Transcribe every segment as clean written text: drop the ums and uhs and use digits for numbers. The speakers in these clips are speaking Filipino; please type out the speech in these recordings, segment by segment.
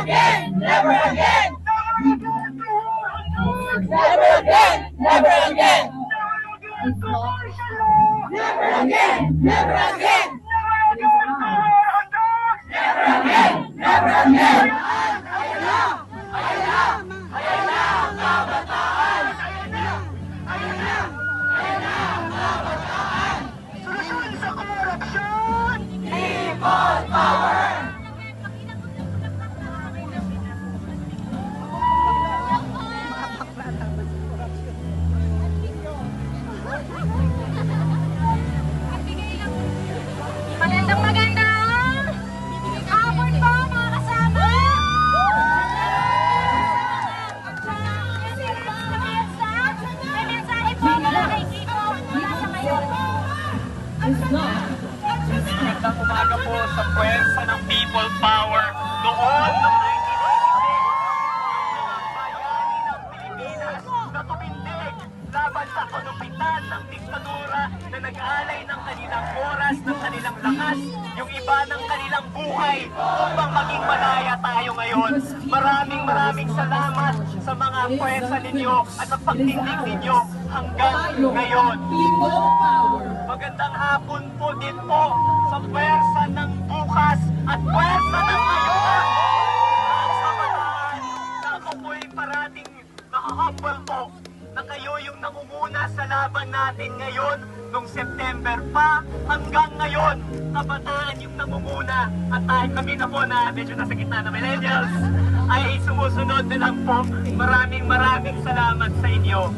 again! Never again! Never again! Never again! Never again! Never again! Never again! Never again! Ayan na! Ayan na! Ayan na ang kabataan! Ayan na! Ayan na! Ayan na ang kabataan! Solusyon sa korupsyon! People power! Magandang hapon po mga kasama! May mensahe po mula kay Kiko mula sa kayo. Magandang umaga po sa pwersa ng People Power noon ng 1986. Bayani ng Pilipinas na tumindig laban sa kanupitan ng diktadura na nag-aalay ng kanilang oras, ng kanilang lakas, yung iba ng kanilang buhay upang maging malaya tayo ngayon. Maraming salamat sa mga pwersa ninyo at sa pagtindig ninyo hanggang ngayon. Magandang hapon po din po sa pwersa ng bukas at pwersa ng ngayon. Mga kabataan, na ako po'y parating nakakapal po na kayo yung nangunguna sa laban natin ngayon nung September pa hanggang ngayon. Kabataan yung nangunguna at tayo kami na po na medyo nasa gitna na millennials ay sumusunod na lang po. Maraming salamat sa inyo.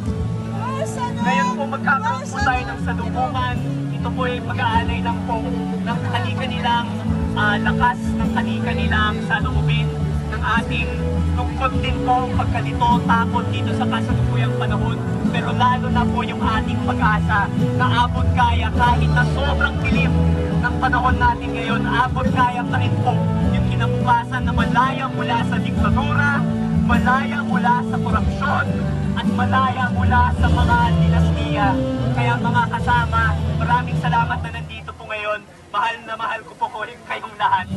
Ngayon po magkakaroon po tayo ng salubungan. Ito po ay pag-aalay lang po ng kani-kanilang lakas, ng kani-kanilang saloobin, ng ating lungkot din po, pagkalito, takot dito sa kasalukuyang panahon. Pero lalo na po yung ating pag-asa na abot kaya kahit na sobrang dilim ng panahon natin ngayon, abot kaya pa rin po yung kinabukasan na malaya mula sa diktadura, malaya mula sa korupsyon, at malaya mula sa mga dinastiya. Kaya mga kasama, maraming salamat na nandito po ngayon. Mahal na mahal ko po kayong lahat.